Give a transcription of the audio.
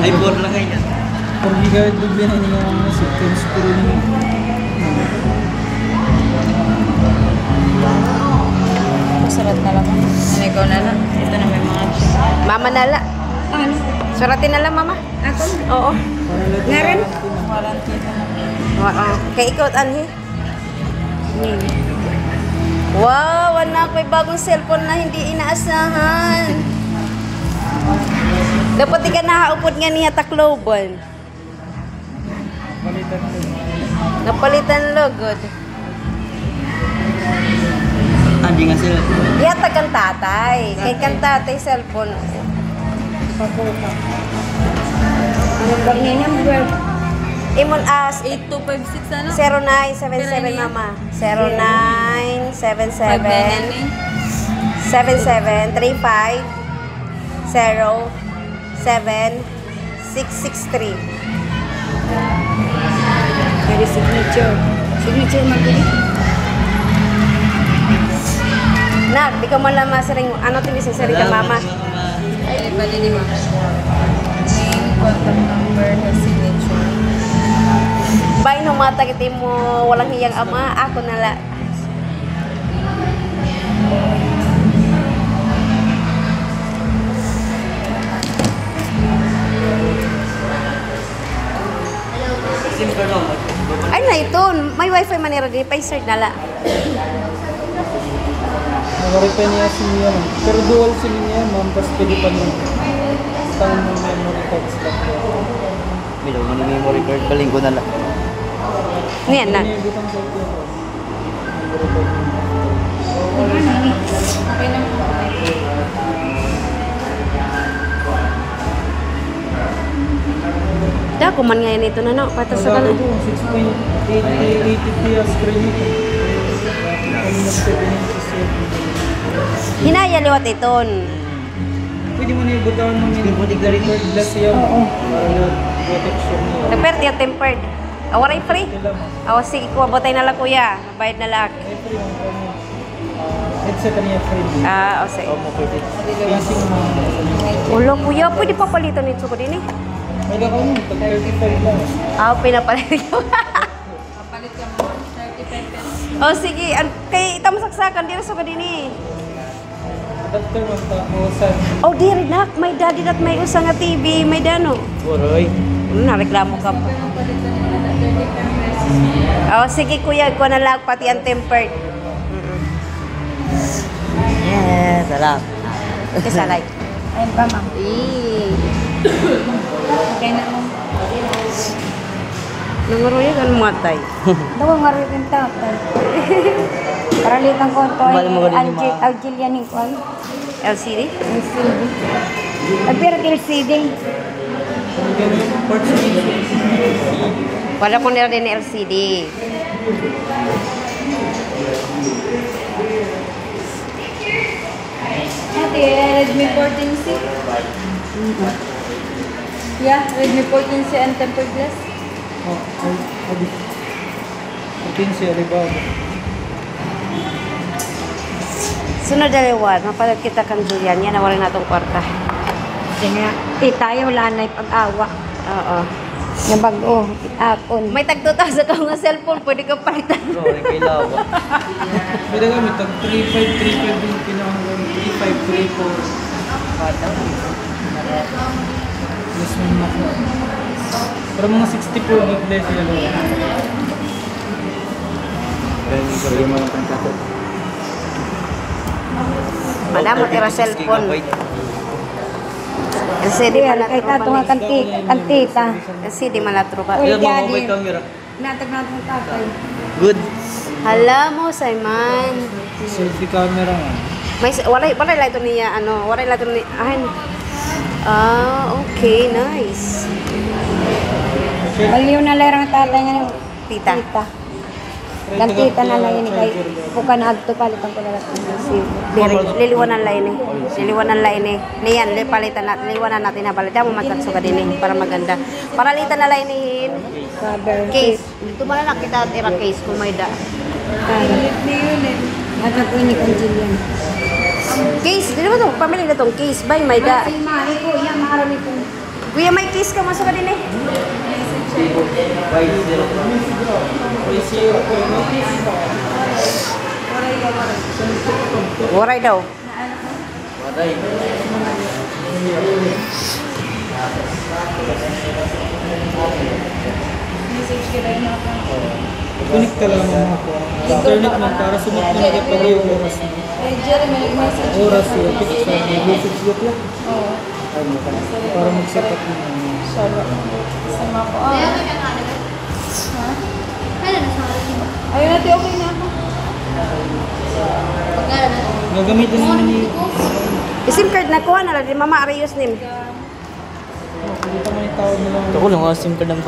Ay, 4 lang ngayon. 4 gigabyte bigla na niya mga seconds pero niya. Surat na lang. Ano ikaw na lang? Ito na may mga... Mama nala. Ano? Suratin na lang, mama. Ako? Oo. Nga rin? Warranty na lang. Oo. Kay ikaw, Anhi. Wow, anak, may bagong cellphone na hindi inaasahan. Dapat di ka nakaupod nga niya takloban. Napalitan logod. Hindi nga sila. Yata kang tatay. Kay kang tatay cellphone. Anong bag niya niya? Imon as 8256 ano? 0977 mama. 0977 7735 07663. Very signature. Signature magkili. Nak, di ka man lang masaring, ano tinisang sarita mama? Ay, bali di ba? Name, contact number, na signature. Bay, nung matagiti mo, walang hiyang ama, ako nala. SIM card ako. Ay na ito, may wifi manira di, pa-insert nala. Nag-repair niya SIM niya. Pero dual SIM niya, ma'am. Tapos pwede pa niya. Stand ng memory card slot niya. Bilang mo ni memory card, baling ko na lang. Ngayon na. Hindi butang sa ito. Nag-repair niya. Okay na po. Dako man ngayon ito na no, patas sa Magkano kanan. ito? 6.80 screen ito. Hinaya liwat iton. Pwede mo na ibutawan ng memory card glass yan. Para na protection niya. Nagperti yung tempered. Awaray free. Kailan mo? Awa sige ko, botay na lang kuya. Bayad na lang. Ay, free mo. Headset niya free. Ah, o sige. Oo mo pwede. Casing mo. Ulo kuya, pwede pa palitan nito ko din eh. May lakaw mo. Tag 35 lang. Ah, pinapalit ko. Kapalit ka mo, 35 pesos. O sige, kay tamasaksakan, di raso ka din eh. Adapter mo. Tapusan. Oh, diri nak, may daddy at may usa nga TV, may dano. Boroy. Nareklamo ka pa. Palitan mo na 35 pesos. Oh, sige kuya, ko na lang pati ang tempered. Yeah, sarap. Kasalay. Ayun ba, ma'am? Okay na mo. Nangaroy kan matay. Dawa nga rin yung tatay. Para litang ko ito Bali mo ay ganun yung mga- Aljilianin ko ay LCD? LCD. Ay, pero LCD. Parts Wala ko nila din LCD. Ate, Redmi 14C. Yeah, Redmi 14C and tempered glass. Oh, ay. 14 siya, diba? Sunod dalawa, mapalag kita kang Julian. Yan, nawala na itong kwarta. Kasi nga, tayo wala na yung pag-awa. Oo. Yung bag-o, itapon. May tag 2,000 ka nga cellphone, pwede ka palitan. Bro, kay lawa. Pwede kami, tag 3.5, 3.5 yung pinakahanggang 3.5, 3.4. Yes, may mako. Pero mga 64 gig less yan. Sabi mo lang pang Madam, tira cellphone. LCD Kaya, malatro kay tato nga ba? kantita. LCD malatro ba? Uy, Ilan mo daddy. mobile camera? Natag natin ang tatay. Good. Hala mo, Simon. Selfie camera nga. May wala lang ito niya, ano, wala lang ito niya, Ah, okay, nice. Baliw na lang ang tatay nga ng Tita. tita. Kantita na lang yun. Kay buka na agto palitan ko na lang. Liliwanan lain eh. Liliwanan lain eh. Niyan, palitan natin. Liliwanan natin na palitan mo magkatso ka din eh. Para maganda. Para litan na lain eh. Cover. Case. Dito man lang kita tira case kung may da. At ako ini kong Jillian. Case, di ba ito? Pamili na itong case. Bay, may da. Kasi mali ko, yan marami ko. Kuya, may kiss ka, masuk ka din eh. Waray daw. Waray. Message ka rin ako. Connect ka lang mga ako. Internet man para sumot mo na pag yung oras na. Eh, Jerry, may nag-message. Oras yung pick sa message group lang. Oo. Para mag-set up mo. Sala. Sama ko. Ah. Ha? Ayun natin, okay na ako. Gagamitin naman ni... SIM card na kuha na lang. Mama, Arius nim. Hindi pa may tawag nila. Ako lang, SIM card ng